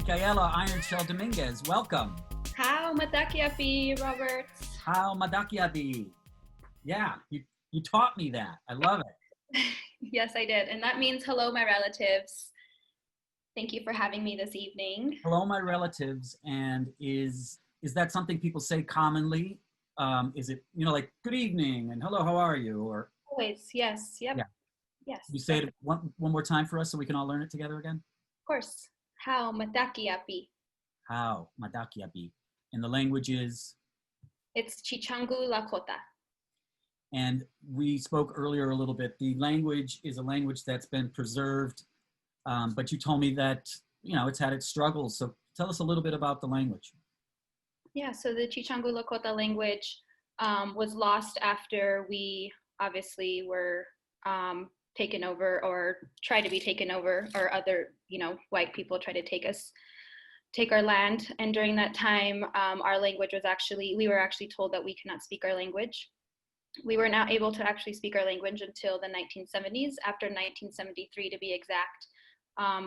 Micaela Iron Shell-Dominguez, welcome. How madakiapi, Robert? How madakiabi. Yeah, you taught me that. I love it. Yes, I did. And that means hello, my relatives. Thank you for having me this evening. Hello, my relatives. And is that something people say commonly? Is it, like good evening and hello, how are you? Or Always, yes, yep. Yeah. Yes. You say it one more time for us so we can all learn it together again? Of course. How madakiapi. How madakiabi. And the language is? It's Chichangu Lakota. And we spoke earlier a little bit. The language is a language that's been preserved, but you told me that, it's had its struggles. So tell us a little bit about the language. Yeah, so the Chichangu Lakota language was lost after we obviously were taken over or tried to be taken over, or other, white people tried to take our land. And during that time, our language was we were actually told that we could not speak our language. We were not able to actually speak our language until the 1970s, after 1973 to be exact,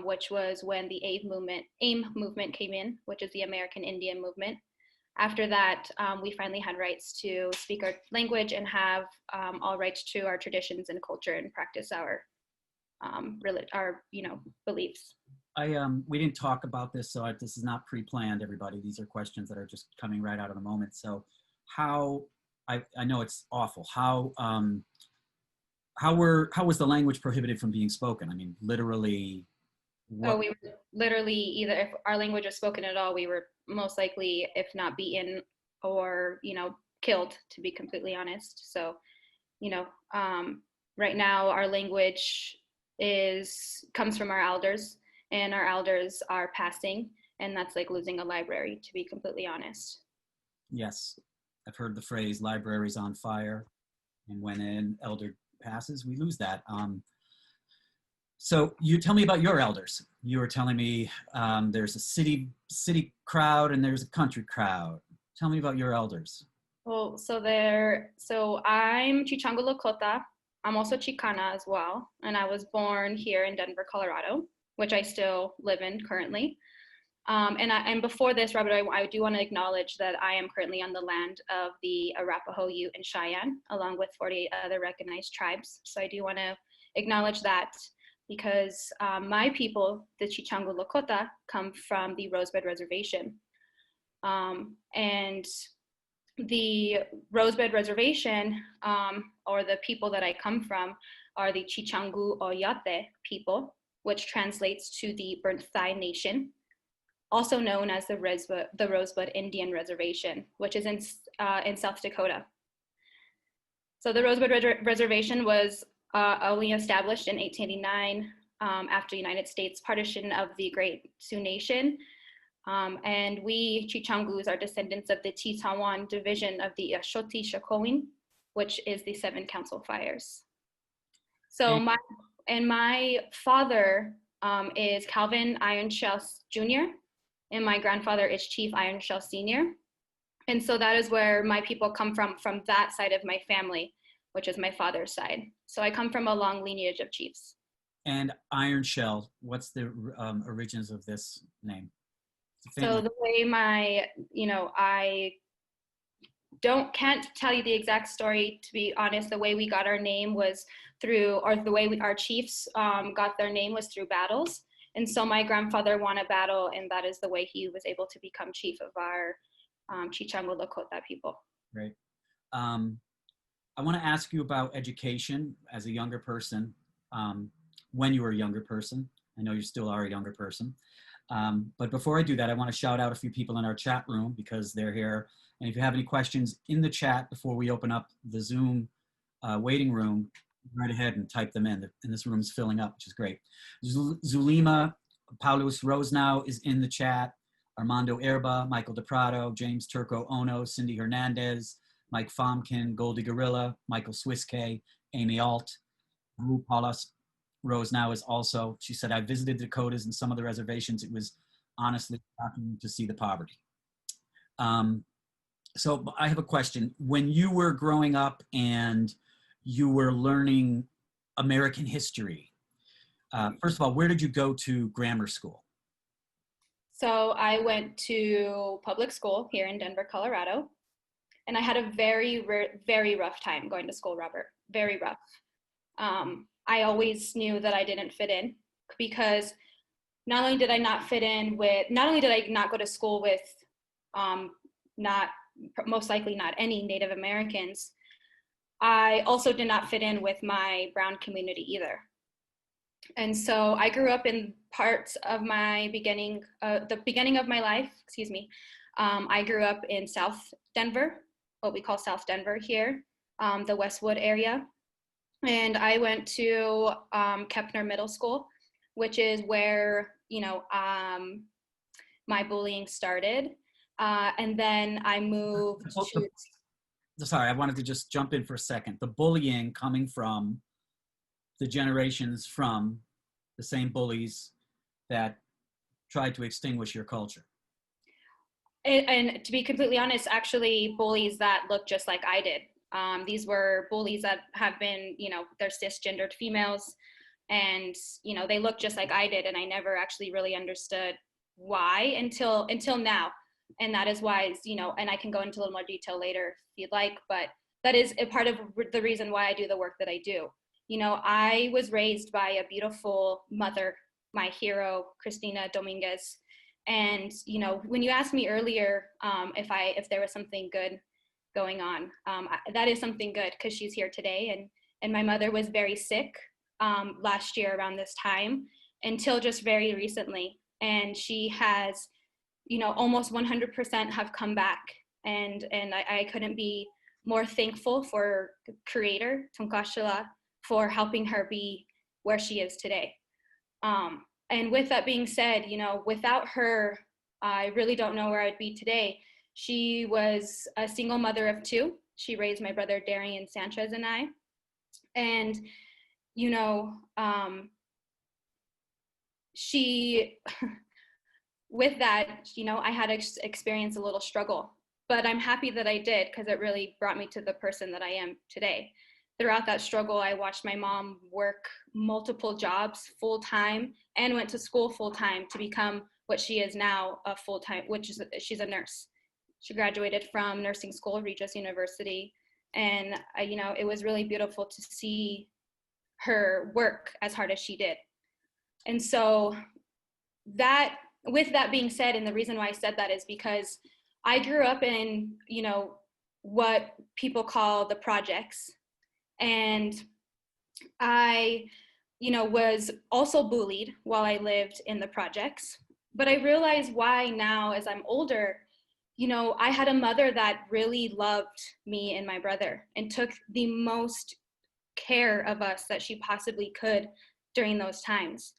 which was when the AIM movement came in, which is the American Indian movement. After that, we finally had rights to speak our language and have all rights to our traditions and culture and practice our beliefs. We didn't talk about this, so this is not pre-planned, everybody. These are questions that are just coming right out of the moment. So I know it's awful. How was the language prohibited from being spoken? I mean, literally. So we were literally, either if our language was spoken at all, we were most likely, if not beaten or, killed, to be completely honest. So, right now our language comes from our elders, and our elders are passing, and that's like losing a library, to be completely honest. Yes, I've heard the phrase "libraries on fire," and when an elder passes, we lose that. So you tell me about your elders. You were telling me there's a city crowd and there's a country crowd. Tell me about your elders. Well, so I'm Chichangu Lakota. I'm also Xicana as well, and I was born here in Denver, Colorado, which I still live in currently. And before this, Robert, I do want to acknowledge that I am currently on the land of the Arapaho, Ute, and Cheyenne, along with 48 other recognized tribes. So I do want to acknowledge that, because my people, the Chichangu Lakota, come from the Rosebud Reservation. And the Rosebud Reservation, or the people that I come from, are the Chichangu Oyate people, which translates to the Burnt Thigh Nation, also known as the Rosebud Indian Reservation, which is in South Dakota. So the Rosebud Reservation was only established in 1889 after United States partition of the Great Sioux Nation. And we Chichangus are descendants of the Titawan division of the Ashoti-Shakowin, which is the Seven Council Fires. So my father is Calvin Ironshell Jr., and my grandfather is Chief Ironshell Sr. And so that is where my people come from that side of my family, which is my father's side. So I come from a long lineage of chiefs. And Ironshell, what's the origins of this name? So the way I can't tell you the exact story, to be honest. The way we got our name was our chiefs got their name was through battles. And so my grandfather won a battle, and that is the way he was able to become chief of our Chichangu Lakota people. Right. I want to ask you about education as a younger person, when you were a younger person. I know you still are a younger person. But before I do that, I want to shout out a few people in our chat room because they're here. And if you have any questions in the chat before we open up the Zoom waiting room, right ahead and type them in. And this room is filling up, which is great. Zulima Paulus Rosenow is in the chat. Armando Erba, Michael DePrado, James Turco Ono, Cindy Hernandez, Mike Fomkin, Goldie Gorilla, Michael Swiskay, Amy Alt, Ru Paulus Rosenow is also. She said, I visited Dakotas and some of the reservations. It was honestly shocking to see the poverty. So I have a question. When you were growing up and you were learning American history, first of all, where did you go to grammar school? So I went to public school here in Denver, Colorado, and I had a very rough time going to school, Robert. Very rough. I always knew that I didn't fit in because not only did I not fit in with, not only did I not go to school with, not most likely not any Native Americans, I also did not fit in with my brown community either. And so I grew up in parts of my the beginning of my life, excuse me. I grew up in South Denver, what we call South Denver here, the Westwood area. And I went to Kepner Middle School, which is where, my bullying started. And then I moved to. Sorry, I wanted to just jump in for a second. The bullying coming from the generations from the same bullies that tried to extinguish your culture. And to be completely honest, actually bullies that look just like I did. These were bullies that have been, they're cisgendered females, and, they look just like I did. And I never actually really understood why until now. And that is why, and I can go into a little more detail later if you'd like, but that is a part of the reason why I do the work that I do. I was raised by a beautiful mother, my hero, Shell-Dominguez. And, when you asked me earlier if there was something good going on, that is something good because she's here today. And my mother was very sick last year around this time until just very recently. And she has, almost 100% have come back. And I couldn't be more thankful for Creator, Tunkashila, for helping her be where she is today. And with that being said, without her, I really don't know where I'd be today. She was a single mother of two. She raised my brother Darian Sanchez and I. And, she, with that, I had to experience a little struggle. But I'm happy that I did because it really brought me to the person that I am today. Throughout that struggle, I watched my mom work multiple jobs full-time and went to school full-time to become what she is now, a full-time, she's a nurse. She graduated from nursing school, Regis University. And, it was really beautiful to see her work as hard as she did. And so with that being said, and the reason why I said that is because I grew up in, what people call the projects. And I, was also bullied while I lived in the projects. But I realized why now as I'm older, I had a mother that really loved me and my brother and took the most care of us that she possibly could during those times.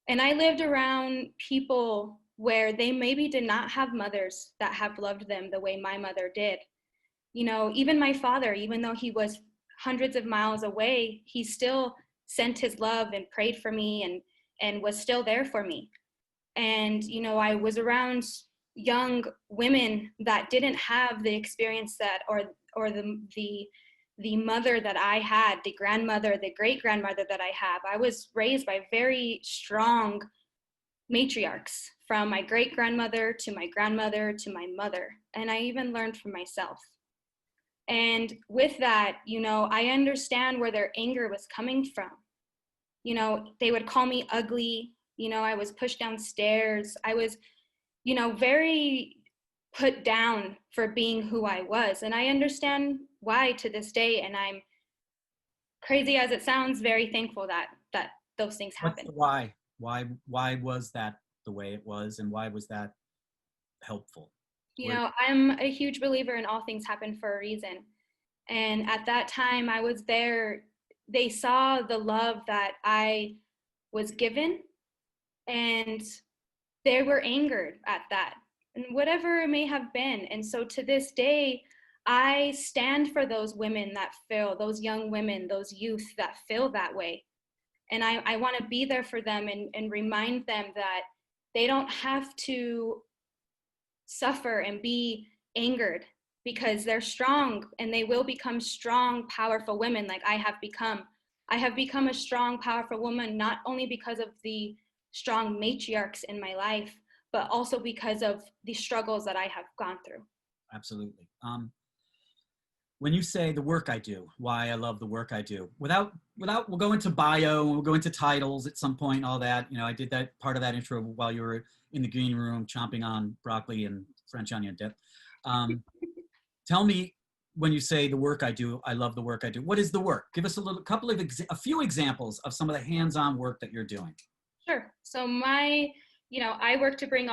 And I lived around people where they maybe did not have mothers that have loved them the way my mother did. Even my father, even though he was hundreds of miles away, he still sent his love and prayed for me and was still there for me. And, I was around young women that didn't have the experience that, or the mother that I had, the grandmother, the great grandmother that I have. I was raised by very strong matriarchs, from my great grandmother to my grandmother to my mother. And I even learned from myself. And with that, I understand where their anger was coming from. They would call me ugly. I was pushed downstairs. I was, very put down for being who I was. And I understand why to this day. And I'm, crazy as it sounds, very thankful that those things happened. Why was that the way it was, and why was that helpful? I'm a huge believer in all things happen for a reason. And at that time I was there, they saw the love that I was given, and they were angered at that, and whatever it may have been. And so to this day, I stand for those women that feel, those young women, those youth that feel that way. And I want to be there for them and remind them that they don't have to suffer and be angered, because they're strong and they will become strong, powerful women like I have become. I have become a strong, powerful woman, not only because of the strong matriarchs in my life, but also because of the struggles that I have gone through. Absolutely. When you say the work I do, why I love the work I do, without we'll go into bio and we'll go into titles at some point, all that. You know, I did that part of that intro while you were in the green room chomping on broccoli and French onion dip. Tell me, when you say the work I do, I love the work I do. What is the work? Give us a few examples of some of the hands-on work that you're doing. Sure. So I work to bring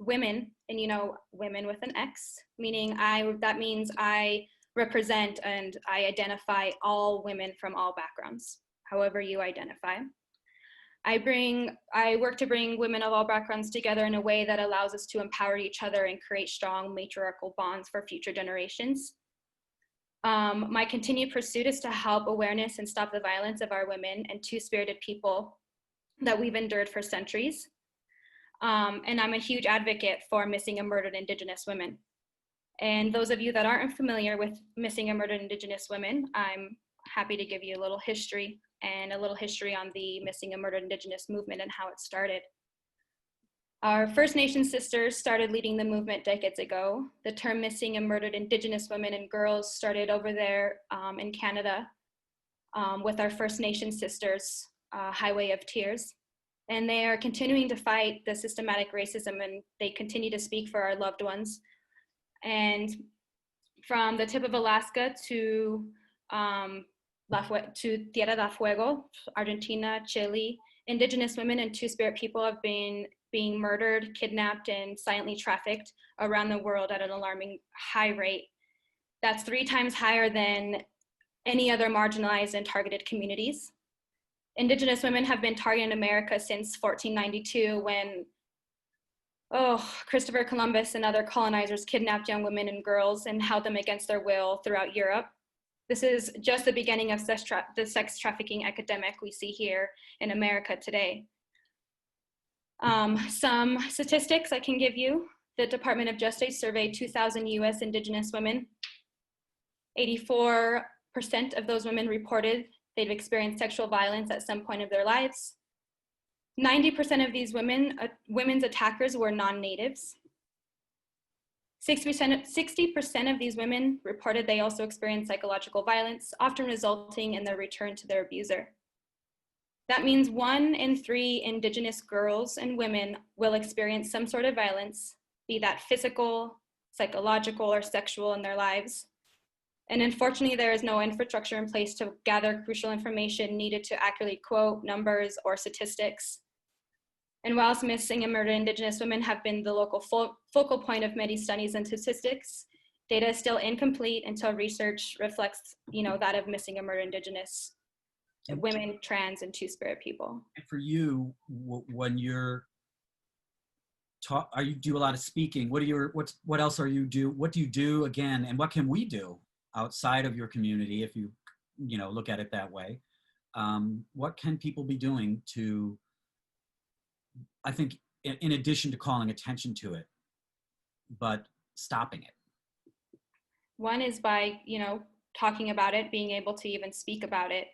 women, and women with an X, meaning that means I represent and I identify all women from all backgrounds, however you identify. I work to bring women of all backgrounds together in a way that allows us to empower each other and create strong matriarchal bonds for future generations. My continued pursuit is to help awareness and stop the violence of our women and two-spirited people that we've endured for centuries. And I'm a huge advocate for missing and murdered Indigenous women. And those of you that aren't familiar with missing and murdered Indigenous women, I'm happy to give you a little history on the missing and murdered Indigenous movement and how it started. Our First Nation sisters started leading the movement decades ago. The term missing and murdered Indigenous women and girls started over there in Canada with our First Nation sisters, Highway of Tears. And they are continuing to fight the systematic racism, and they continue to speak for our loved ones. And from the tip of Alaska to Tierra del Fuego, Argentina, Chile, Indigenous women and Two-Spirit people have been being murdered, kidnapped, and silently trafficked around the world at an alarming high rate. That's 3 times higher than any other marginalized and targeted communities. Indigenous women have been targeted in America since 1492 when Christopher Columbus and other colonizers kidnapped young women and girls and held them against their will throughout Europe. This is just the beginning of the sex trafficking epidemic we see here in America today. Some statistics I can give you. The Department of Justice surveyed 2,000 US Indigenous women. 84% of those women reported they've experienced sexual violence at some point of their lives. 90% of these women's attackers were non-natives. 60% of these women reported they also experienced psychological violence, often resulting in their return to their abuser. That means 1 in 3 Indigenous girls and women will experience some sort of violence, be that physical, psychological, or sexual in their lives. And unfortunately, there is no infrastructure in place to gather crucial information needed to accurately quote numbers or statistics. And whilst missing and murdered Indigenous women have been the local focal point of many studies and statistics, data is still incomplete until research reflects, that of missing and murdered Indigenous women, trans, and Two-Spirit people. And for you, when you're you do a lot of speaking? What else are you do? What do you do again? And what can we do outside of your community, if you look at it that way? What can people be doing to, I think, in addition to calling attention to it, but stopping it? One is by, talking about it, being able to even speak about it.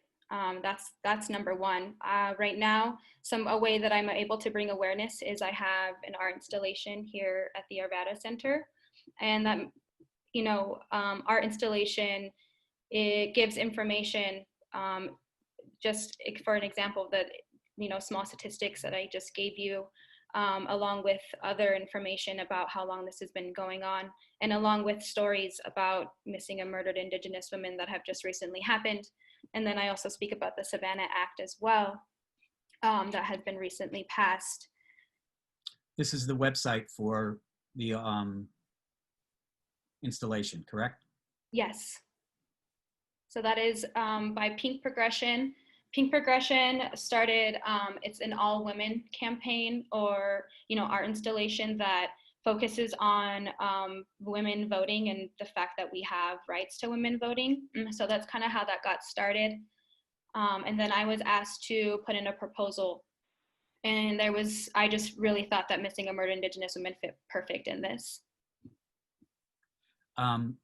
That's number one. Right now, a way that I'm able to bring awareness is I have an art installation here at the Arvada Center, and that, art installation, it gives information, just for an example, that, small statistics that I just gave you, along with other information about how long this has been going on, and along with stories about missing and murdered Indigenous women that have just recently happened. And then I also speak about the Savannah Act as well, that has been recently passed. This is the website for the installation, correct? Yes. So that is by Pink Progression. Pink Progression started, it's an all-women campaign, or, art installation that focuses on women voting and the fact that we have rights to women voting. So that's kind of how that got started. And then I was asked to put in a proposal, and I just really thought that missing and murdered Indigenous women fit perfect in this. And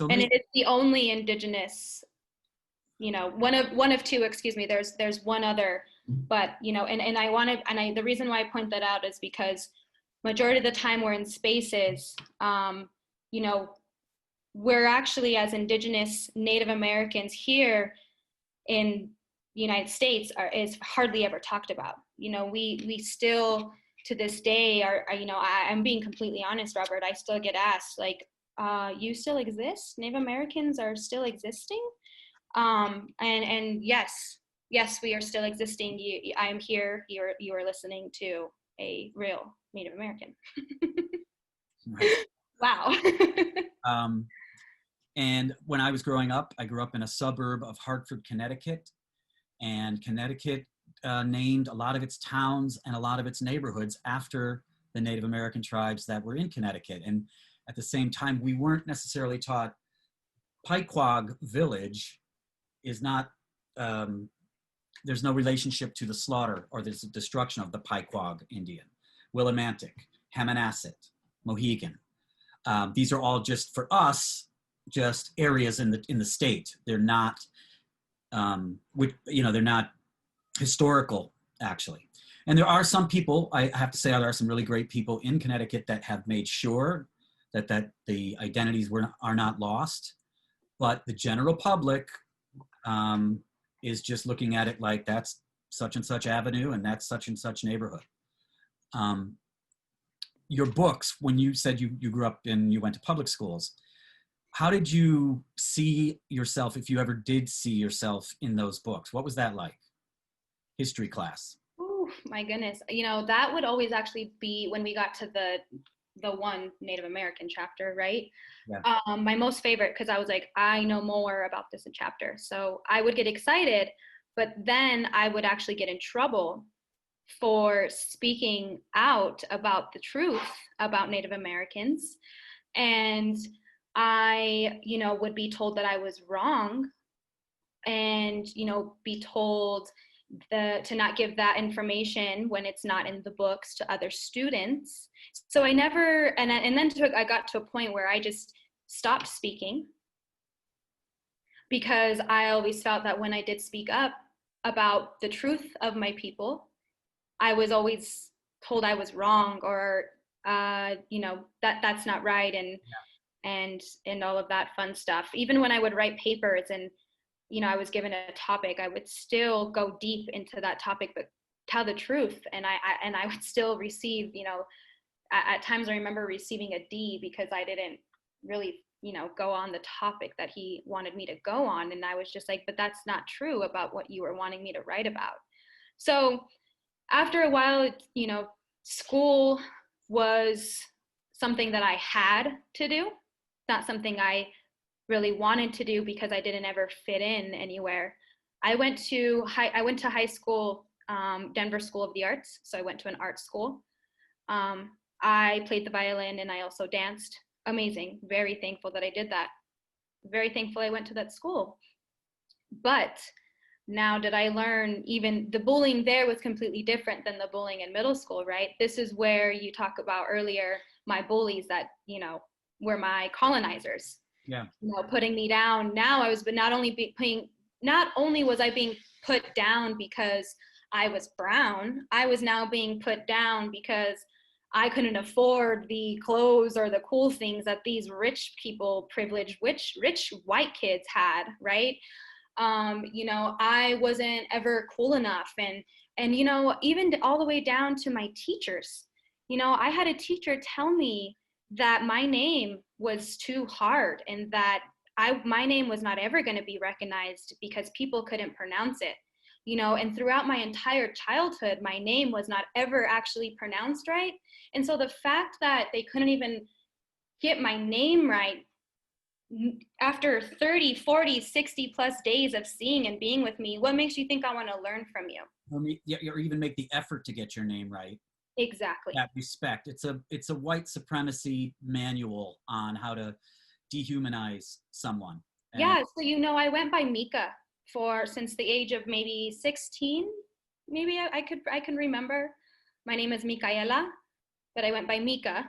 it is the only Indigenous, one of two, excuse me, there's one other But, you know, and I want to, and I, the reason why I point that out is because majority of the time we're in spaces, you know, we're actually, as Indigenous Native Americans here in the United States, is hardly ever talked about. You know, we still to this day are you know, I'm being completely honest, Robert, I still get asked like, you still exist? Native Americans are still existing? And yes, we are still existing. I'm here. You are listening to a real Native American. Right. Wow. And when I was growing up, I grew up in a suburb of Hartford, Connecticut, and Connecticut named a lot of its towns and a lot of its neighborhoods after the Native American tribes that were in Connecticut. And at the same time, we weren't necessarily taught Pequog village is not, there's no relationship to the slaughter or the destruction of the Pequog Indian, Willimantic, Hammonasset, Mohegan. These are all just, for us, just areas in the state. They're not, you know, they're not historical, actually. And there are some people, I have to say, there are some really great people in Connecticut that have made sure that the identities are not lost. But the general public is just looking at it like that's such and such avenue and that's such and such neighborhood. Your books, when you said you grew up and you went to public schools, how did you see yourself, if you ever did see yourself in those books? What was that like? History class. Oh my goodness. You know, that would always actually be when we got to the one Native American chapter, right? Yeah. My most favorite, because I was like, I know more about this in chapter. So I would get excited, but then I would actually get in trouble for speaking out about the truth about Native Americans. And I, you know, would be told that I was wrong, and, you know, be told to not give that information when it's not in the books to other students. So I never, and then I got to a point where I just stopped speaking, because I always felt that when I did speak up about the truth of my people, I was always told I was wrong, or you know, that's not right, and all of that fun stuff. Even when I would write papers and, you know, I was given a topic, I would still go deep into that topic, but tell the truth. And I would still receive, you know, at times I remember receiving a D because I didn't really, you know, go on the topic that he wanted me to go on. And I was just like, but that's not true about what you were wanting me to write about. So after a while, you know, school was something that I had to do, not something I really wanted to do because I didn't ever fit in anywhere. I went to high school, Denver School of the Arts. So I went to an art school. I played the violin and I also danced. Amazing. Very thankful that I did that. Very thankful I went to that school. But now did I learn, even the bullying there was completely different than the bullying in middle school, right? This is where you talk about earlier, my bullies that, you know, were my colonizers. Yeah. You know, putting me down. Now I was, but not only was I being put down because I was brown, I was now being put down because I couldn't afford the clothes or the cool things that these rich people, privileged, rich white kids had, right? You know, I wasn't ever cool enough, and you know, even all the way down to my teachers. You know, I had a teacher tell me that my name was too hard and that my name was not ever going to be recognized because people couldn't pronounce it. You know, and throughout my entire childhood, my name was not ever actually pronounced right. And so the fact that they couldn't even get my name right after 30, 40, 60 plus days of seeing and being with me, what makes you think I want to learn from you? Or even make the effort to get your name right. Exactly. That respect. It's a white supremacy manual on how to dehumanize someone. And yeah. So, you know, I went by Mika since the age of maybe 16. Maybe I can remember. My name is Micaela, but I went by Mika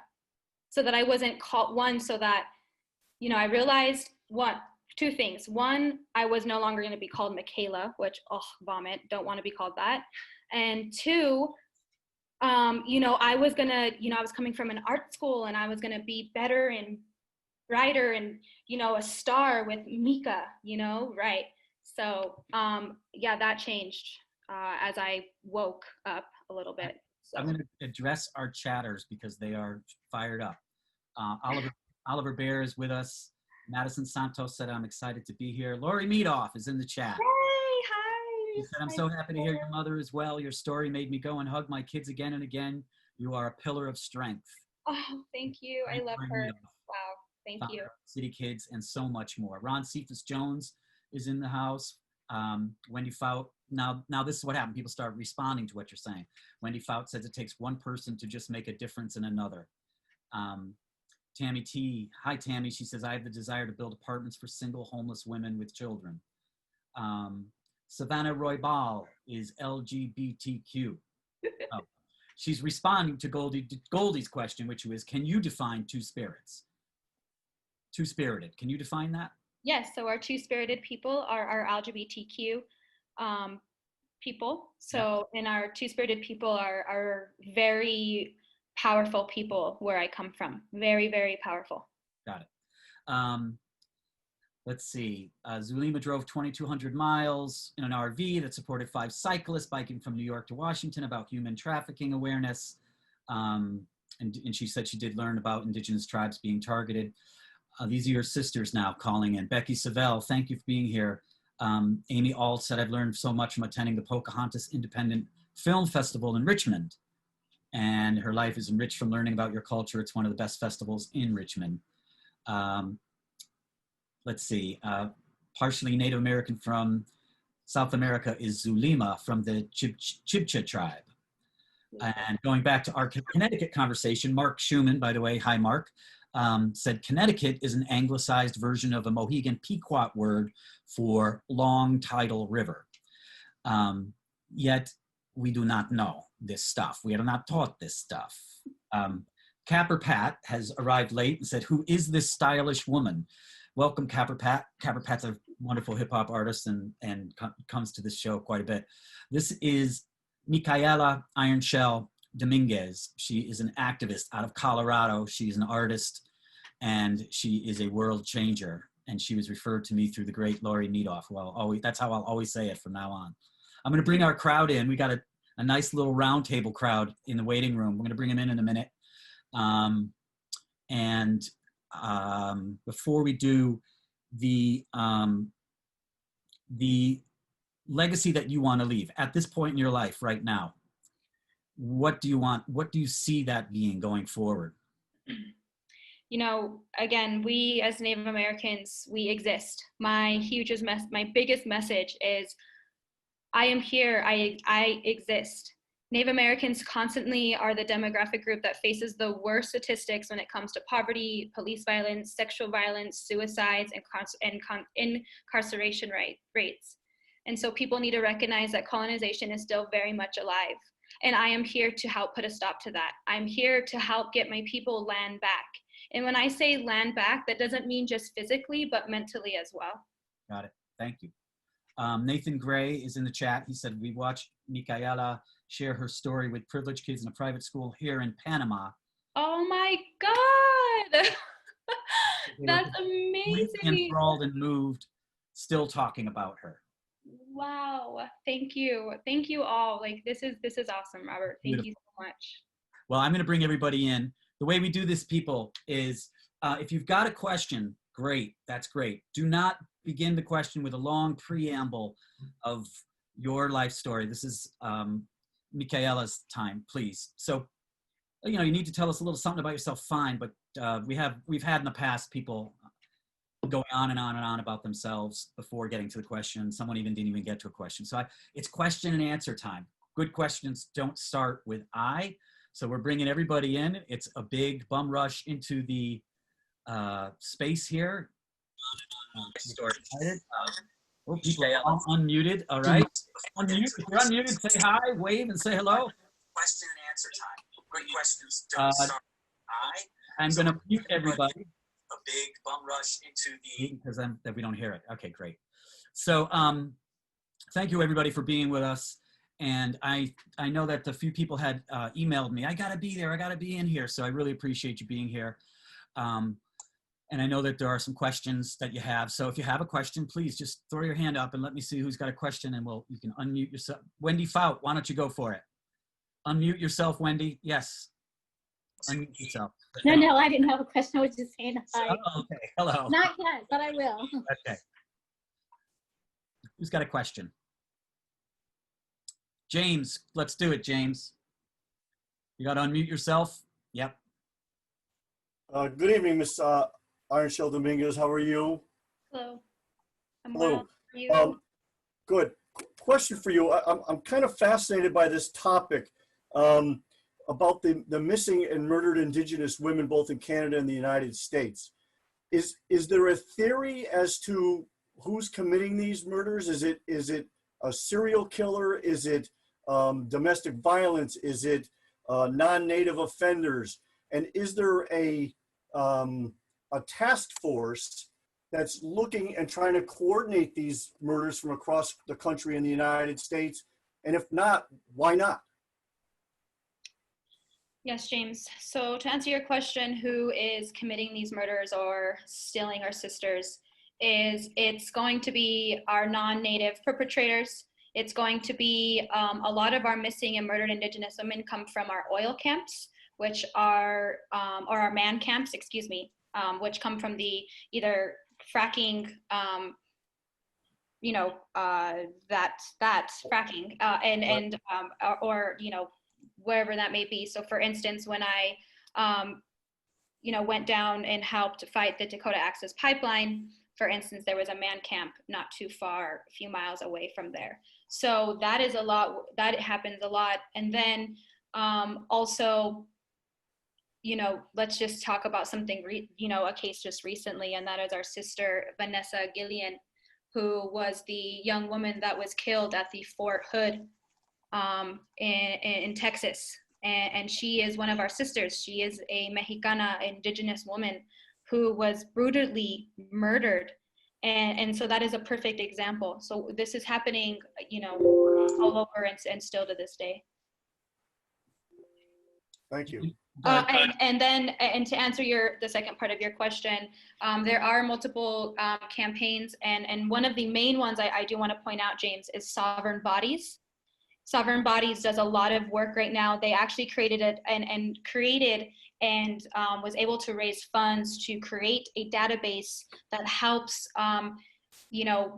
so that I wasn't called one, so that, you know, I realized two things. One, I was no longer going to be called Micaela, which, oh, vomit, don't want to be called that. And two, I was going to, I was coming from an art school and I was going to be better and brighter and, a star with Mika, right. So, yeah, that changed as I woke up a little bit. So. I'm going to address our chatters because they are fired up. Oliver Bear is with us. Madison Santos said, I'm excited to be here. Lori Meadoff is in the chat. Hey, hi. She said, I'm so happy to hear your mother as well. Your story made me go and hug my kids again and again. You are a pillar of strength. Oh, thank you. I love her. Wow. Thank you. City Kids and so much more. Ron Cephas Jones is in the house. Wendy Fout. Now this is what happened. People start responding to what you're saying. Wendy Fout says it takes one person to just make a difference in another. Tammy T. Hi, Tammy. She says, I have the desire to build apartments for single homeless women with children. Savannah Roybal is LGBTQ. Oh. She's responding to Goldie's question, which was, can you define two spirits? Two-spirited. Can you define that? Yes. So our two-spirited people are our LGBTQ people. So, and our two-spirited people are very powerful people where I come from. Very, very powerful. Got it. Let's see. Zulima drove 2,200 miles in an RV that supported 5 cyclists biking from New York to Washington about human trafficking awareness. And she said she did learn about indigenous tribes being targeted. These are your sisters now calling in. Becky Savell, thank you for being here. Amy Ault said, I've learned so much from attending the Pocahontas Independent Film Festival in Richmond. And her life is enriched from learning about your culture. It's one of the best festivals in Richmond. Let's see. Partially Native American from South America is Zulima from the Chibcha tribe. And going back to our Connecticut conversation, Mark Schumann, by the way, hi Mark, said Connecticut is an anglicized version of a Mohegan Pequot word for long tidal river. Yet we do not know this stuff. We are not taught this stuff. Capper Pat has arrived late and said, who is this stylish woman? Welcome, Capper Pat. Capper Pat's a wonderful hip hop artist and comes to this show quite a bit. This is Micaela Iron Shell Dominguez. She is an activist out of Colorado. She's an artist and she is a world changer. And she was referred to me through the great Lori Meadoff. Well, that's how I'll always say it from now on. I'm going to bring our crowd in. We got a nice little round table crowd in the waiting room. We're going to bring them in a minute. Before we do, the legacy that you want to leave at this point in your life right now, what do you want? What do you see that being going forward? Again, we as Native Americans, we exist. My biggest message is, I am here, I exist. Native Americans constantly are the demographic group that faces the worst statistics when it comes to poverty, police violence, sexual violence, suicides, and incarceration rates. And so people need to recognize that colonization is still very much alive. And I am here to help put a stop to that. I'm here to help get my people land back. And when I say land back, that doesn't mean just physically, but mentally as well. Got it. Thank you. Nathan Gray is in the chat. He said, we watched Micaela share her story with privileged kids in a private school here in Panama. Oh my God. That's amazing. Enthralled and moved, still talking about her. Wow. Thank you. Thank you all. This is awesome, Robert. Thank Beautiful. You so much. Well, I'm going to bring everybody in. The way we do this, people, is if you've got a question, great. That's great. Do not begin the question with a long preamble of your life story. This is Micaela's time, please. So, you need to tell us a little something about yourself, fine, but we've had in the past people going on and on and on about themselves before getting to the question. Someone didn't even get to a question. So it's question and answer time. Good questions don't start with I. So we're bringing everybody in. It's a big bum rush into the space here. People are all unmuted. All right. Unmute. If you're unmuted, say hi, wave, and say hello. Question and answer time. Good questions don't start with I. I'm going to mute everybody. a big bum rush into the... Because that we don't hear it. Okay, great. So thank you everybody for being with us. And I know that a few people had emailed me, I gotta be there, I gotta be in here. So I really appreciate you being here. And I know that there are some questions that you have. So if you have a question, please just throw your hand up and let me see who's got a question, and you can unmute yourself. Wendy Fout, why don't you go for it? Unmute yourself, Wendy. Yes. Unmute yourself. No, I didn't have a question. I was just saying hi. Oh, okay, hello. Not yet, but I will. Okay. Who's got a question? James, let's do it, James. You got to unmute yourself. Yep. Good evening, Miss Shell-Dominguez. How are you? Hello. I'm Hello. well. How are you? Good. Question for you. I'm kind of fascinated by this topic about the missing and murdered Indigenous women, both in Canada and the United States. Is there a theory as to who's committing these murders? Is it a serial killer? Is it domestic violence? Is it non-native offenders? And is there a task force that's looking and trying to coordinate these murders from across the country in the United States? And if not, why not? Yes, James. So to answer your question, who is committing these murders or stealing our sisters, it's going to be our non-native perpetrators. It's going to be a lot of our missing and murdered Indigenous women come from our oil camps, which are, or our man camps, excuse me, which come from the either fracking, that fracking, or wherever that may be. So for instance, when I, went down and helped fight the Dakota Access Pipeline, for instance, there was a man camp not too far, a few miles away from there. So that is a lot, that happens a lot. And then also, let's just talk about something, a case just recently, and that is our sister, Vanessa Gillian, who was the young woman that was killed at the Fort Hood in Texas. And she is one of our sisters. She is a Mexicana, Indigenous woman who was brutally murdered. And so that is a perfect example. So this is happening, all over and still to this day. Thank you. And to answer the second part of your question, there are multiple campaigns, and one of the main ones I do want to point out, James, is Sovereign Bodies. Sovereign Bodies does a lot of work right now. They actually created and was able to raise funds to create a database that helps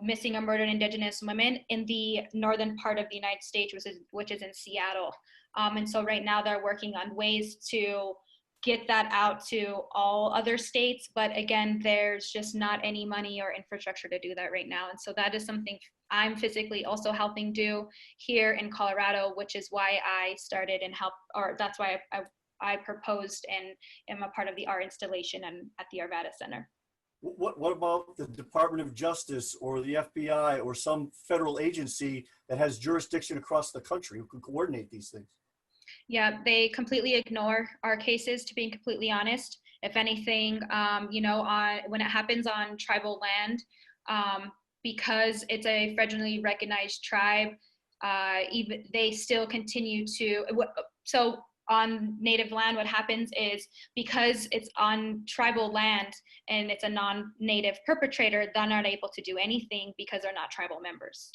missing or murdered Indigenous women in the northern part of the United States, which is in Seattle. And so right now they're working on ways to get that out to all other states. But again, there's just not any money or infrastructure to do that right now. And so that is something I'm physically also helping do here in Colorado, which is why I started and that's why I proposed and am a part of the art installation at the Arvada Center. What about the Department of Justice or the FBI or some federal agency that has jurisdiction across the country who can coordinate these things? Yeah, they completely ignore our cases, to be completely honest. If anything, when it happens on tribal land, because it's a federally recognized tribe, even they still continue to. So on native land, what happens is because it's on tribal land and it's a non-native perpetrator, they're not able to do anything because they're not tribal members.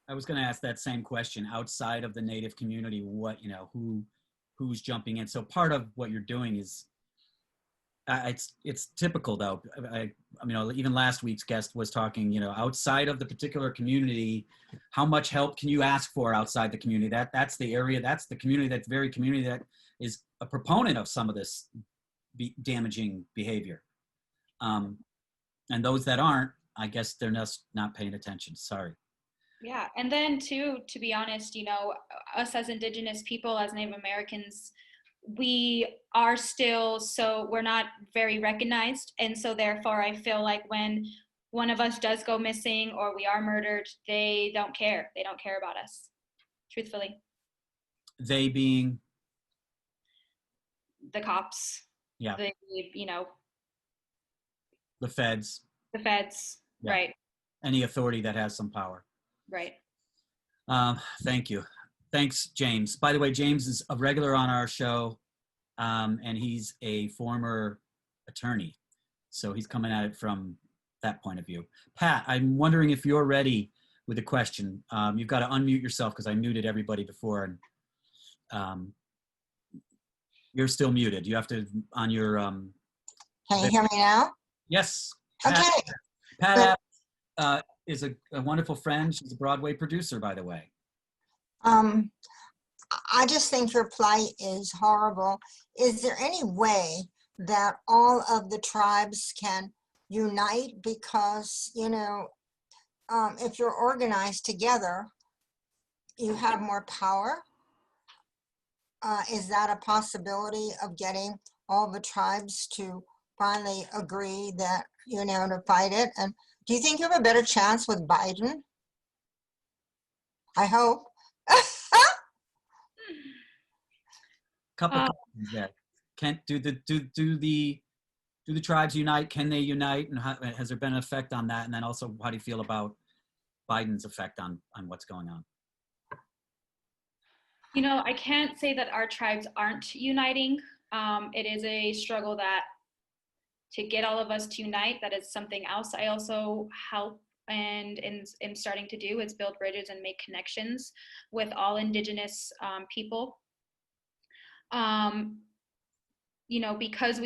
I was going to ask that same question. Outside of the Native community, who's jumping in? So part of what you're doing is, it's typical though. Even last week's guest was talking, outside of the particular community, how much help can you ask for outside the community? That's the area, that's the community, that very community that is a proponent of some of this damaging behavior. And those that aren't, I guess they're just not paying attention. Sorry. Yeah, and then too, to be honest, us as Indigenous people, as Native Americans, we are still, so we're not very recognized. And so therefore, I feel like when one of us does go missing or we are murdered, they don't care. They don't care about us, truthfully. They being? The cops. Yeah. the, you know, The feds. the feds. Yeah. Right. Any authority that has some power. Right. Thank you. Thanks, James. By the way, James is a regular on our show, and he's a former attorney. So he's coming at it from that point of view. Pat, I'm wondering if you're ready with a question. You've got to unmute yourself because I muted everybody before. And you're still muted. You have to, on your... Can you hear me now? Yes. Okay. Pat is a wonderful friend. She's a Broadway producer, by the way. I just think your plight is horrible. Is there any way that all of the tribes can unite? Because, you know, if you're organized together, you have more power. Is that a possibility of getting all the tribes to finally agree that, you know, to fight it? And do you think you have a better chance with Biden? I hope. Couple questions there. Do the tribes unite? Can they unite? And has there been an effect on that? And then also, how do you feel about Biden's effect on what's going on? You know, I can't say that our tribes aren't uniting. It is a struggle that to get all of us to unite, that is something else I also help and am starting to do is build bridges and make connections with all Indigenous people. You know, because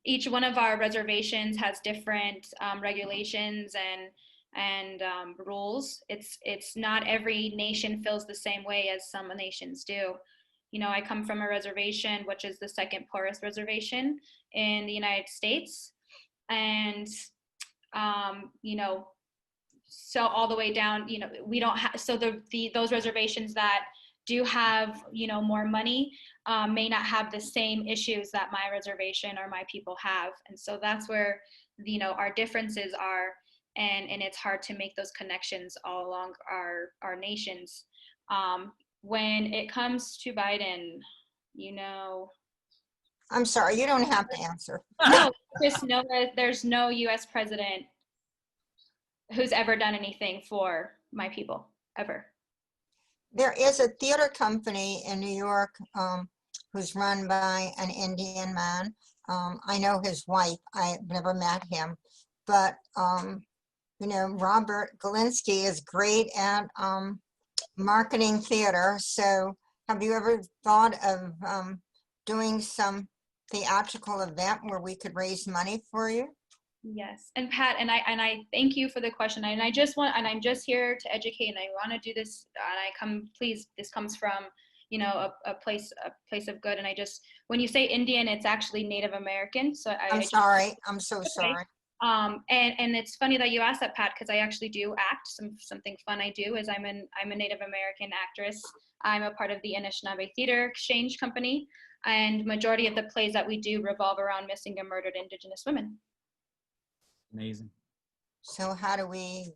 each one of our reservations has different regulations and rules. It's not every nation feels the same way as some nations do. You know, I come from a reservation, which is the second poorest reservation in the United States. And, you know, so all the way down, you know, we don't have, so those reservations that do have, you know, more money may not have the same issues that my reservation or my people have. And so that's where, you know, our differences are. And it's hard to make those connections all along our nations. When it comes to Biden, you know. I'm sorry, you don't have to answer. No, just know that there's no US president who's ever done anything for my people, ever. There is a theater company in New York who's run by an Indian man. I know his wife, I've never met him, but you know, Robert Galinsky is great at marketing theater. So have you ever thought of doing some theatrical event where we could raise money for you? Yes, and Pat, and I thank you for the question. And I'm just here to educate, and I want to do this. And this comes from, you know, a place of good. And when you say Indian, it's actually Native American. So I'm sorry. I'm so okay. sorry. And it's funny that you asked that, Pat, because I actually do act. Something fun I do is I'm a Native American actress. I'm a part of the Anishinaabe Theater Exchange Company, and majority of the plays that we do revolve around missing and murdered Indigenous women. Amazing. So how do we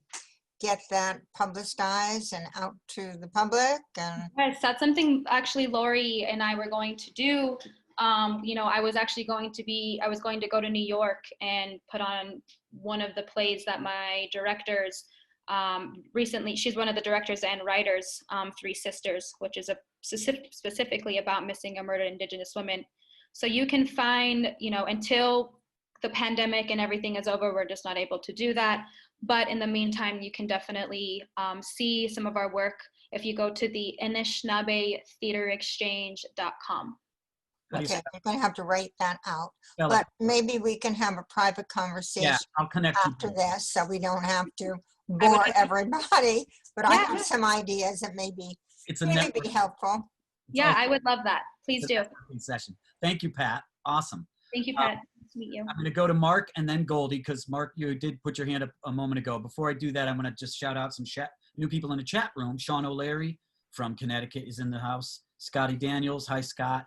get that publicized and out to the public? And yes, that's something actually Lori and I were going to do. You know, I was going to go to New York and put on one of the plays that my directors recently, she's one of the directors and writers, Three Sisters, which is specifically about missing and murdered Indigenous women. So you can find, you know, until the pandemic and everything is over, we're just not able to do that. But in the meantime, you can definitely see some of our work if you go to the Anishinaabeththeaterexchange.com. okay, you're going to have to write that out. Spell But it. maybe we can have a private conversation Yeah, I'll connect after you. this, so we don't have to bore everybody. But I Yeah. have some ideas that It's a maybe network. be helpful. Yeah, I would love that. Please do. Session. Thank you, Pat. Awesome. Thank you, Pat. Nice to meet you. I'm going to go to Mark and then Goldie, because Mark, you did put your hand up a moment ago. Before I do that, I'm going to just shout out some new people in the chat room. Sean O'Leary from Connecticut is in the house. Scotty Daniels. Hi, Scott.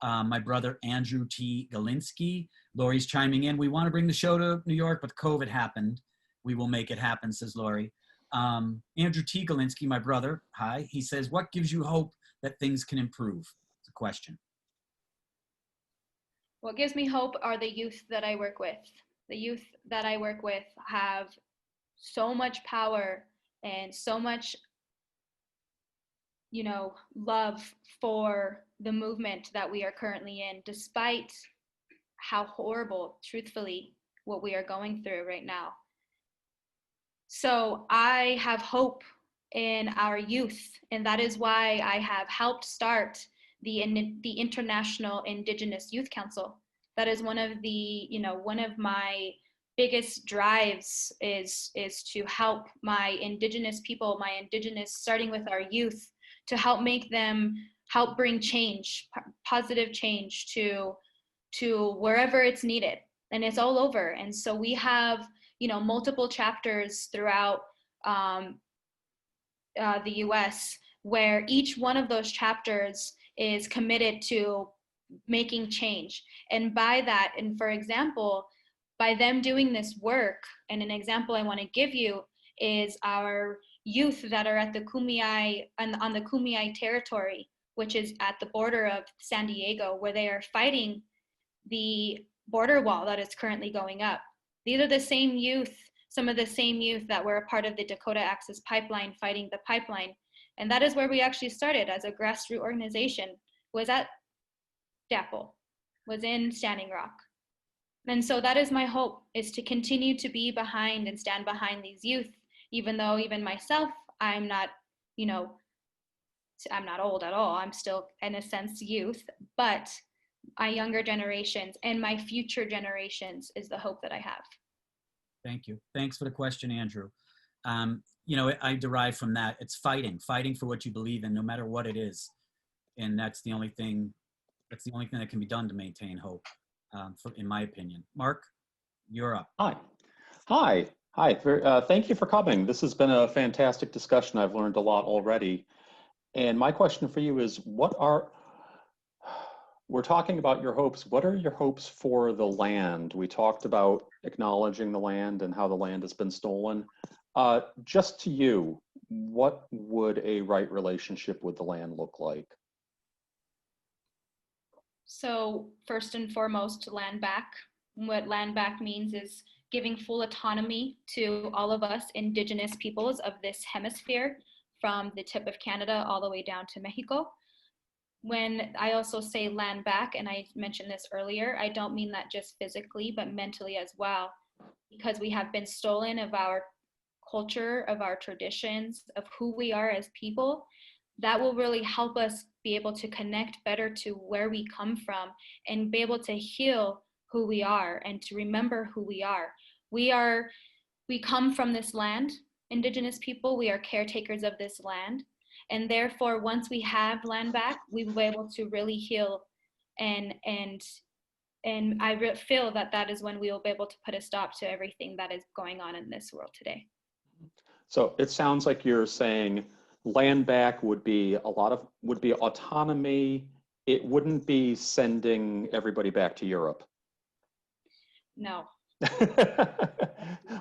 My brother, Andrew T. Galinsky. Lori's chiming in. We want to bring the show to New York, but COVID happened. We will make it happen, says Lori. Andrew T. Galinsky, my brother. Hi. He says, what gives you hope that things can improve? It's a question. What gives me hope are the youth that I work with. The youth that I work with have so much power and so much, love for the movement that we are currently in, despite how horrible, truthfully, what we are going through right now. So I have hope in our youth, and that is why I have helped start the International Indigenous Youth Council. That is one of my biggest drives is to help my Indigenous people, starting with our youth, to help bring change, positive change to wherever it's needed. And it's all over. And so we have, multiple chapters throughout the US, where each one of those chapters is committed to making change. And by that, and for example, by them doing this work, and an example I want to give you is our youth that are at the Kumeyaay, on the Kumeyaay territory, which is at the border of San Diego, where they are fighting the border wall that is currently going up. These are the same youth, some of the same youth that were a part of the Dakota Access Pipeline, fighting the pipeline. And that is where we actually started as a grassroots organization, was at DAPL, was in Standing Rock. And so that is my hope, is to continue to be behind and stand behind these youth, even though even myself, I'm not old at all. I'm still, in a sense, youth, but my younger generations and my future generations is the hope that I have. Thank you. Thanks for the question, Andrew. I derive from that. It's fighting for what you believe in, no matter what it is. And that's the only thing that can be done to maintain hope, in my opinion. Mark, you're up. Hi. Thank you for coming. This has been a fantastic discussion. I've learned a lot already. And my question for you is, we're talking about your hopes. What are your hopes for the land? We talked about acknowledging the land and how the land has been stolen. Just to you, what would a right relationship with the land look like? So first and foremost, land back. What land back means is giving full autonomy to all of us Indigenous peoples of this hemisphere, from the tip of Canada all the way down to Mexico. When I also say land back, and I mentioned this earlier, I don't mean that just physically, but mentally as well, because we have been stolen of our culture, of our traditions, of who we are as people. That will really help us be able to connect better to where we come from and be able to heal who we are and to remember who we are. We come from this land, Indigenous people, we are caretakers of this land. And therefore, once we have land back, we will be able to really heal. And I feel that is when we will be able to put a stop to everything that is going on in this world today. So it sounds like you're saying land back would be autonomy. It wouldn't be sending everybody back to Europe. No.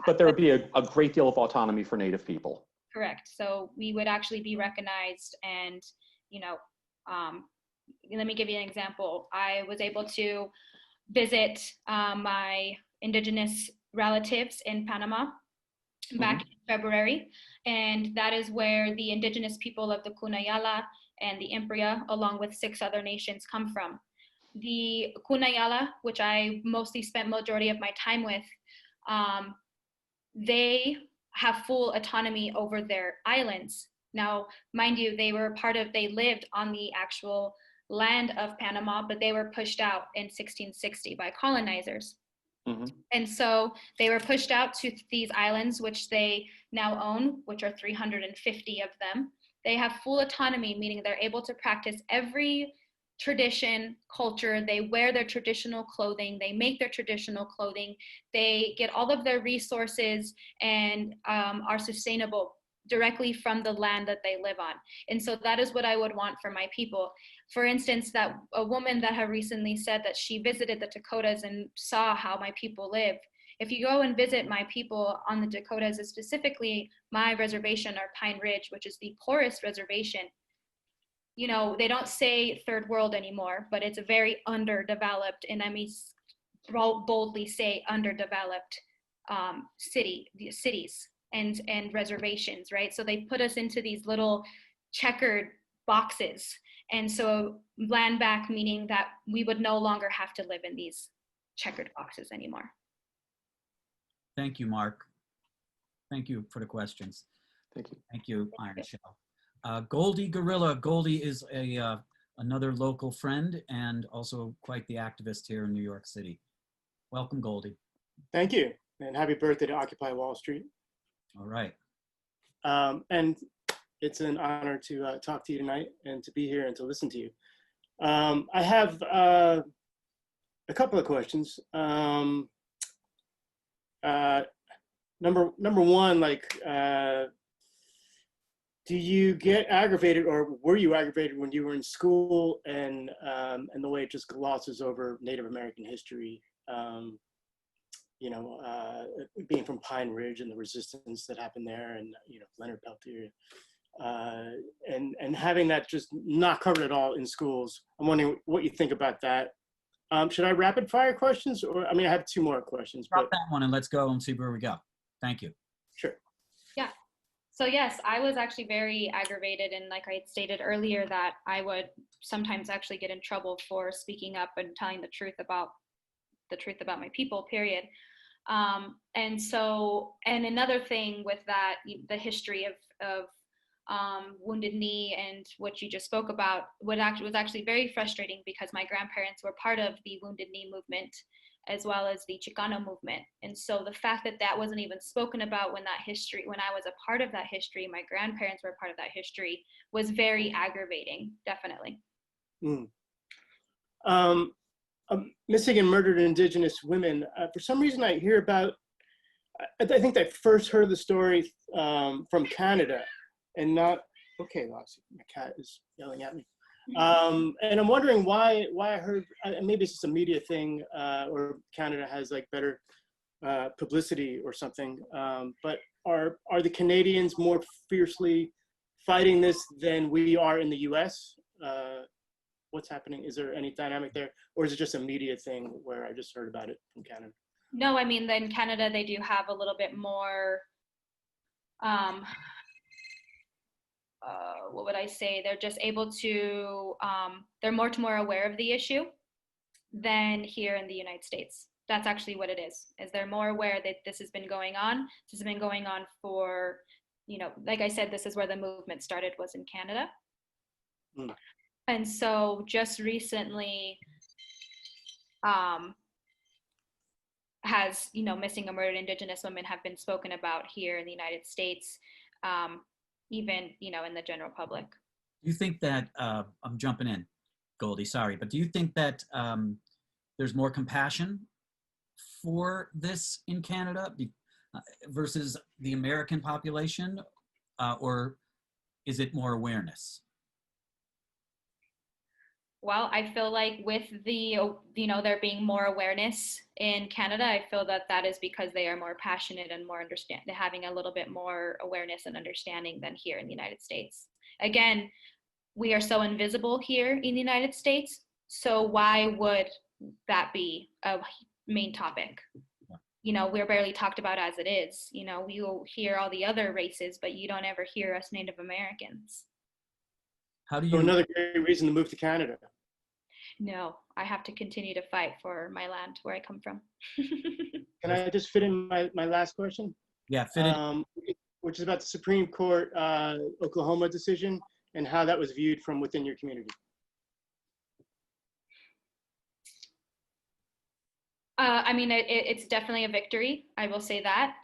But there would be a great deal of autonomy for Native people. Correct. So we would actually be recognized, and let me give you an example. I was able to visit my Indigenous relatives in Panama back in February, and that is where the Indigenous people of the Kunayala and the Impria, along with 6 other nations, come from. The Kunayala, which I mostly spent majority of my time with, they have full autonomy over their islands. Now, mind you, they lived on the actual land of Panama, but they were pushed out in 1660 by colonizers. Mm-hmm. And so they were pushed out to these islands, which they now own, which are 350 of them. They have full autonomy, meaning they're able to practice every tradition, culture. They wear their traditional clothing, they make their traditional clothing, they get all of their resources and are sustainable directly from the land that they live on. And so that is what I would want for my people. For instance, that a woman that had recently said that she visited the Dakotas and saw how my people live. If you go and visit my people on the Dakotas, specifically my reservation, or Pine Ridge, which is the poorest reservation, you know, they don't say third world anymore, but it's a very underdeveloped, and I mean boldly say underdeveloped cities and reservations, right? So they put us into these little checkered boxes. And so land back, meaning that we would no longer have to live in these checkered boxes anymore. Thank you, Mark. Thank you for the questions. Thank you. Thank you, Iron Shell. Goldie Gorilla. Goldie is another local friend and also quite the activist here in New York City. Welcome, Goldie. Thank you, and happy birthday to Occupy Wall Street. All right. And it's an honor to talk to you tonight and to be here and to listen to you. I have a couple of questions. Number one, like, do you get aggravated, or were you aggravated when you were in school, and the way it just glosses over Native American history? You know, being from Pine Ridge and the resistance that happened there, and you know, Leonard Peltier, and having that just not covered at all in schools. I'm wondering what you think about that. Should I rapid fire questions, or I mean, I have two more questions. Drop that one and let's go and see where we go. Thank you. Sure. Yeah. So yes, I was actually very aggravated, and like I had stated earlier, that I would sometimes actually get in trouble for speaking up and telling the truth about my people, period. And so, and another thing with that, the history of Wounded Knee and what you just spoke about was actually very frustrating, because my grandparents were part of the Wounded Knee movement as well as the Chicano movement. And so the fact that that wasn't even spoken about when I was a part of that history, my grandparents were a part of that history, was very aggravating, definitely. Missing and murdered Indigenous women. For some reason, I hear about, I think I first heard the story from Canada, and not, okay, Loxy, my cat is yelling at me. And I'm wondering why I heard, maybe it's just a media thing, or Canada has like better publicity or something, but are the Canadians more fiercely fighting this than we are in the US? What's happening? Is there any dynamic there, or is it just a media thing where I just heard about it from Canada? No, I mean, in Canada, they do have a little bit more, what would I say? They're just able to, they're much more aware of the issue than here in the United States. That's actually what it is they're more aware that this has been going on. This has been going on for, you know, like I said, this is where the movement started, was in Canada. And so just recently has, you know, missing and murdered Indigenous women have been spoken about here in the United States, even, you know, in the general public. Do you think that, I'm jumping in, Goldie, sorry, but do you think that there's more compassion for this in Canada versus the American population, or is it more awareness? Well, I feel like with the, you know, there being more awareness in Canada, I feel that that is because they are more passionate and more having a little bit more awareness and understanding than here in the United States. Again, we are so invisible here in the United States, so why would that be a main topic? You know, we're barely talked about as it is. You know, we will hear all the other races, but you don't ever hear us Native Americans. How do you? So another great reason to move to Canada. No, I have to continue to fight for my land where I come from. Can I just fit in my last question? Yeah, fit in. Which is about the Supreme Court Oklahoma decision and how that was viewed from within your community. I mean, it's definitely a victory. I will say that.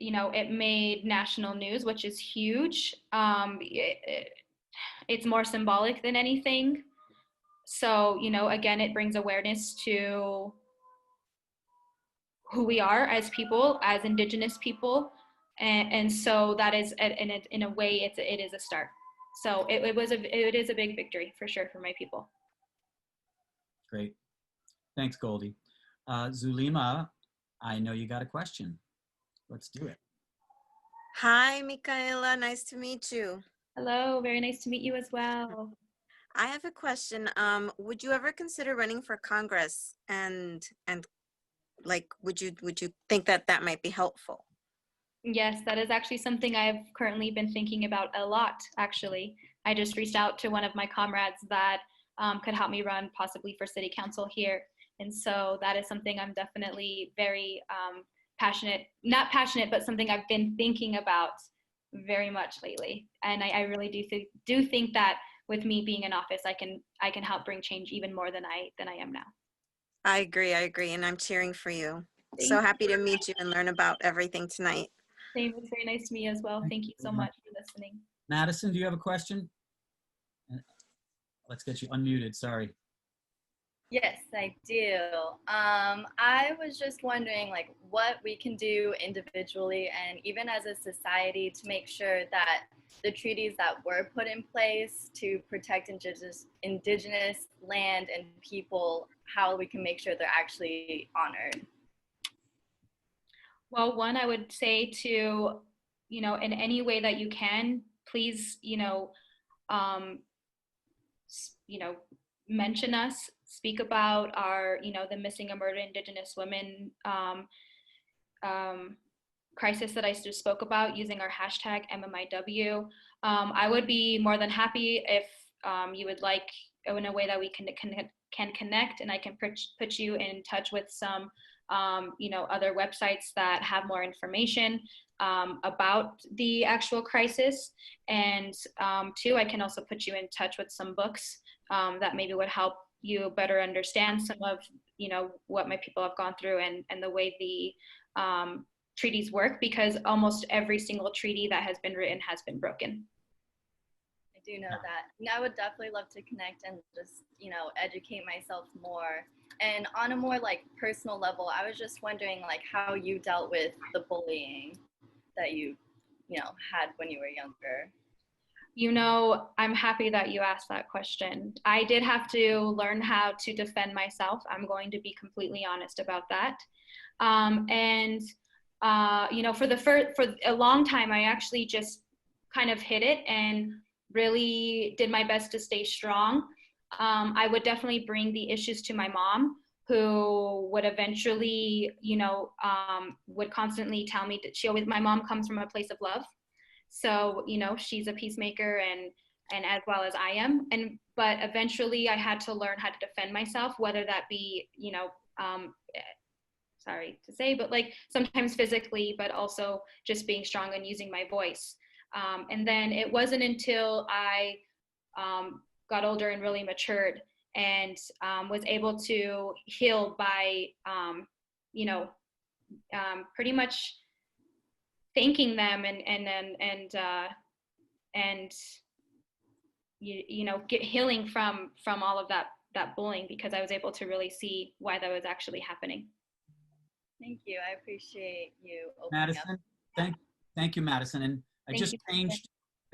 You know, it made national news, which is huge. It's more symbolic than anything. So, you know, again, it brings awareness to who we are as people, as Indigenous people. And so that is, in a way, it is a start. So it is a big victory for sure for my people. Great. Thanks, Goldie. Zulima, I know you got a question. Let's do it. Hi, Micaela. Nice to meet you. Hello, very nice to meet you as well. I have a question. Would you ever consider running for Congress? And like, would you think that that might be helpful? Yes, that is actually something I've currently been thinking about a lot, actually. I just reached out to one of my comrades that could help me run possibly for city council here. And so that is something I'm definitely very not passionate, but something I've been thinking about very much lately. And I really do think that with me being in office, I can help bring change even more than I am now. I agree, and I'm cheering for you. Thank So you. happy to meet you and learn about everything tonight. Same, it's very nice to meet you as well. Thank you so much for listening. Madison, do you have a question? Let's get you unmuted, sorry. Yes, I do. I was just wondering, like, what we can do individually and even as a society to make sure that the treaties that were put in place to protect indigenous land and people, how we can make sure they're actually honored. Well, one, I would say to, in any way that you can, please, mention us, speak about our, the missing and murdered Indigenous women crisis that I just spoke about using our hashtag MMIW. I would be more than happy if you would like, in a way that we can connect, and I can put you in touch with some other websites that have more information about the actual crisis. And two, I can also put you in touch with some books that maybe would help you better understand some of what my people have gone through and the way the treaties work, because almost every single treaty that has been written has been broken. I do know that. And I would definitely love to connect and just, educate myself more. And on a more like personal level, I was just wondering like how you dealt with the bullying that you had when you were younger. I'm happy that you asked that question. I did have to learn how to defend myself. I'm going to be completely honest about that. For a long time, I actually just kind of hid it and really did my best to stay strong. I would definitely bring the issues to my mom, who would eventually, would constantly tell me that my mom comes from a place of love. So, she's a peacemaker and as well as I am. But eventually I had to learn how to defend myself, whether that be, sorry to say, but like sometimes physically, but also just being strong and using my voice. And then it wasn't until I got older and really matured and was able to heal by, pretty much thanking them and get healing from all of that bullying, because I was able to really see why that was actually happening. Thank you. I appreciate you opening Madison, up. thank you, Madison. And I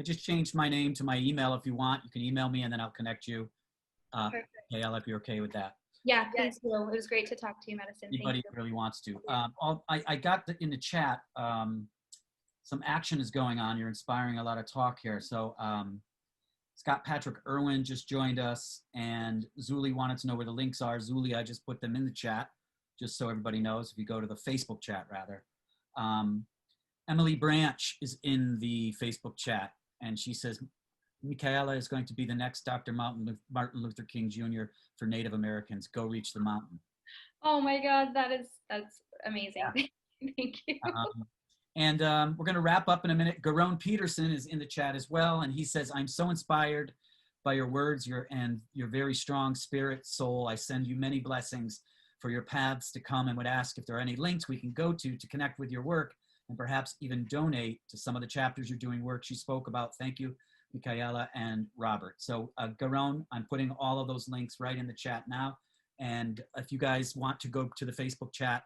just changed my name to my email. If you want, you can email me and then I'll connect you. Micaela, if you're okay with that. Yeah, please do. It was great to talk to you, Madison. Anybody really wants to. I got in the chat, some action is going on. You're inspiring a lot of talk here. So Scott Patrick Irwin just joined us, and Zuli wanted to know where the links are. Zuli, I just put them in the chat, just so everybody knows, if you go to the Facebook chat, rather. Emily Branch is in the Facebook chat, and she says, Micaela is going to be the next Dr. Martin Luther King Jr. for Native Americans. Go reach the mountain. Oh my God, that's amazing. Yeah. Thank you. We're going to wrap up in a minute. Garone Peterson is in the chat as well, and he says, I'm so inspired by your words and your very strong spirit, soul. I send you many blessings for your paths to come, and would ask if there are any links we can go to connect with your work and perhaps even donate to some of the chapters you're doing work she spoke about. Thank you, Micaela and Robert. So Garone, I'm putting all of those links right in the chat now. And if you guys want to go to the Facebook chat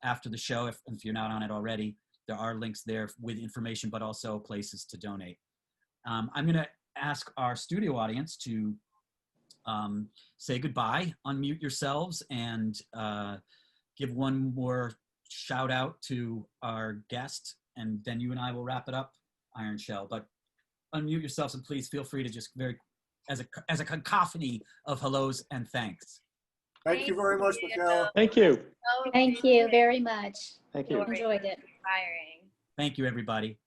after the show, if you're not on it already, there are links there with information, but also places to donate. I'm going to ask our studio audience to say goodbye, unmute yourselves, and give one more shout out to our guest, and then you and I will wrap it up, Iron Shell. But unmute yourselves and please feel free to just as a cacophony of hellos and thanks. Thank you very much, Micaela. Thank you. Thank you very much. Thank you. Enjoyed it. Inspiring. Thank you, everybody.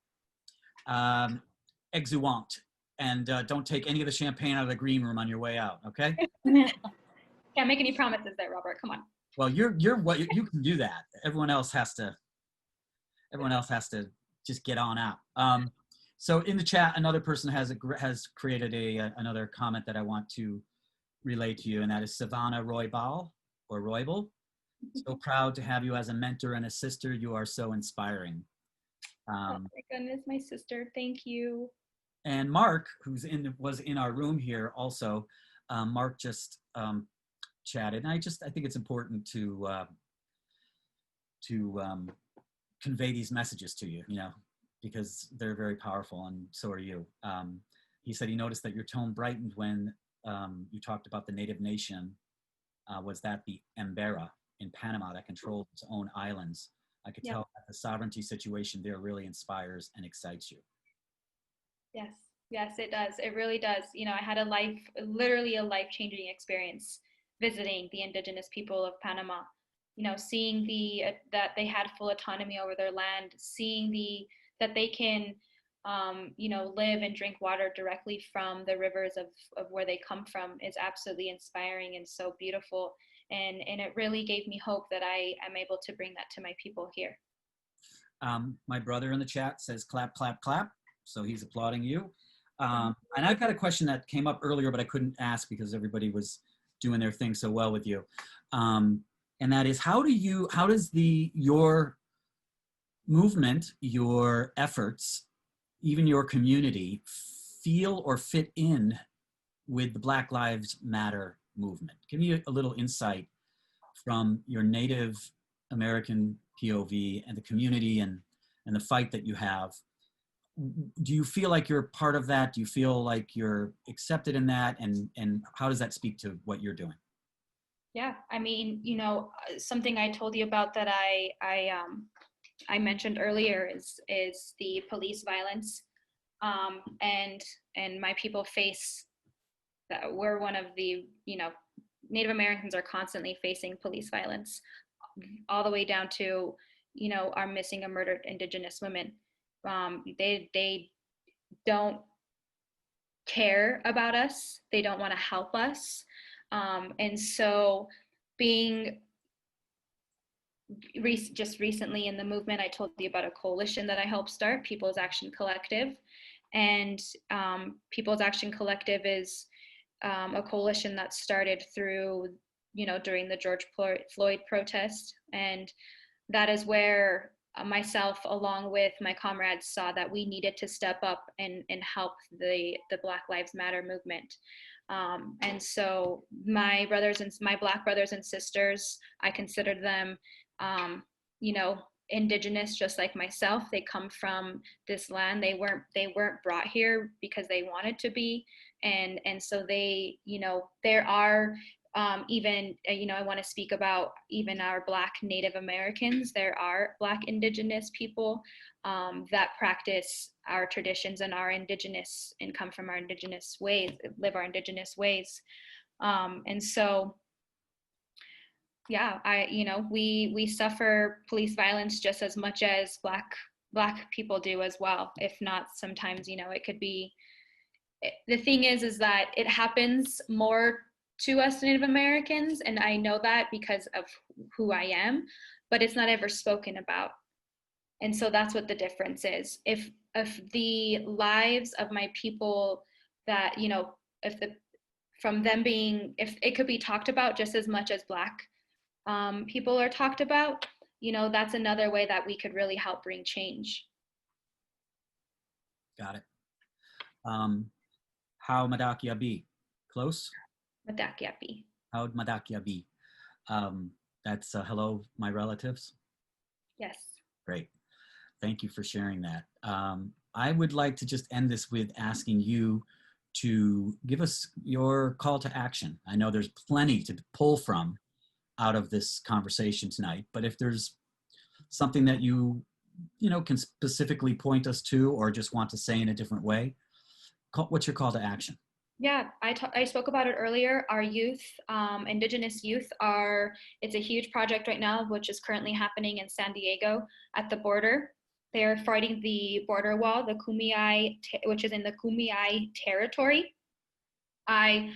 Exuant. And don't take any of the champagne out of the green room on your way out, okay? Can't make any promises there, Robert. Come on. Well, you can do that. Everyone else has to just get on out. So in the chat, another person has created another comment that I want to relay to you, and that is Savannah Roybal or Roybal. So proud to have you as a mentor and a sister. You are so inspiring. Oh my goodness, my sister. Thank you. And Mark, was in our room here also. Mark just chatted, and I think it's important to convey these messages to you, because they're very powerful, and so are you. He said he noticed that your tone brightened when you talked about the native nation. Was that the Embera in Panama that controls its own islands? I could tell that the sovereignty situation there really inspires and excites you. Yes, it does. It really does. I had literally a life-changing experience visiting the indigenous people of Panama. Seeing that they had full autonomy over their land, seeing that they can, live and drink water directly from the rivers of where they come from is absolutely inspiring and so beautiful. And it really gave me hope that I am able to bring that to my people here. My brother in the chat says clap, clap, clap. So he's applauding you. And I've got a question that came up earlier, but I couldn't ask because everybody was doing their thing so well with you. And that is, how does your movement, your efforts, even your community feel or fit in with the Black Lives Matter movement? Give me a little insight from your Native American POV and the community and the fight that you have. Do you feel like you're part of that? Do you feel like you're accepted in that? And how does that speak to what you're doing? Yeah, I mean, something I told you about that I mentioned earlier is the police violence, and my people face that. We're one of the, Native Americans are constantly facing police violence, all the way down to, our missing and murdered Indigenous women. They don't care about us. They don't want to help us. And so being just recently in the movement, I told you about a coalition that I helped start, People's Action Collective. And People's Action Collective is a coalition that started through, during the George Floyd protest. And that is where myself, along with my comrades, saw that we needed to step up and help the Black Lives Matter movement. And so my Black brothers and sisters, I considered them, Indigenous, just like myself. They come from this land. They weren't brought here because they wanted to be. And so they, there are, even, I want to speak about even our Black Native Americans. There are Black Indigenous people that practice our traditions and our Indigenous and come from our Indigenous ways, live our Indigenous ways. And so, yeah, we suffer police violence just as much as Black people do as well. If not, sometimes, it could be, the thing is that it happens more to us Native Americans, and I know that because of who I am, but it's not ever spoken about. And so that's what the difference is. If the lives of my people that, if it could be talked about just as much as Black people are talked about, that's another way that we could really help bring change. Got it. How Madakia be? Close? Madakia be. How Madakia be? That's hello, my relatives. Yes. Great. Thank you for sharing that. I would like to just end this with asking you to give us your call to action. I know there's plenty to pull from out of this conversation tonight, but if there's something that you can specifically point us to or just want to say in a different way, what's your call to action? Yeah, I spoke about it earlier. Our youth, Indigenous youth it's a huge project right now, which is currently happening in San Diego at the border. They're fighting the border wall, the Kumeyaay, which is in the Kumeyaay territory. I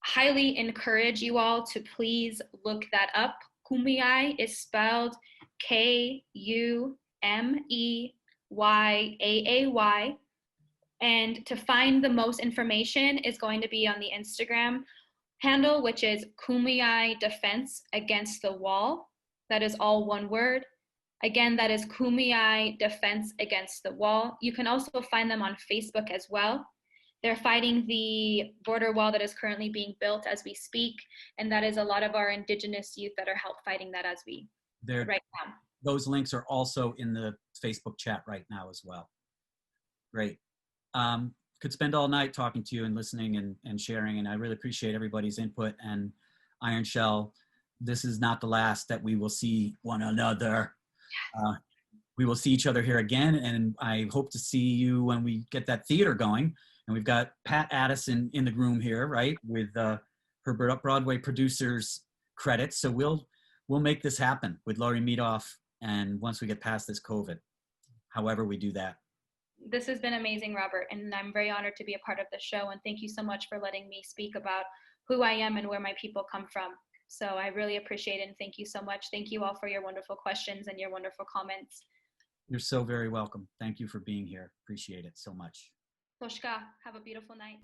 highly encourage you all to please look that up. Kumeyaay is spelled Kumeyaaay. And to find the most information is going to be on the Instagram handle, which is Kumeyaay Defense Against the Wall. That is all one word. Again, that is Kumeyaay Defense Against the Wall. You can also find them on Facebook as well. They're fighting the border wall that is currently being built as we speak. And that is a lot of our Indigenous youth that are help fighting that as we right now. Those links are also in the Facebook chat right now as well. Great. Could spend all night talking to you and listening and sharing, and I really appreciate everybody's input. And Iron Shell, this is not the last that we will see one another. We will see each other here again, and I hope to see you when we get that theater going. And we've got Pat Addison in the room here, right, with her Broadway producers credits. So we'll make this happen with Laurie Meadoff, and once we get past this COVID, however we do that. This has been amazing, Robert, and I'm very honored to be a part of the show. And thank you so much for letting me speak about who I am and where my people come from. So I really appreciate it, and thank you so much. Thank you all for your wonderful questions and your wonderful comments. You're so very welcome. Thank you for being here. Appreciate it so much. Toshka, have a beautiful night.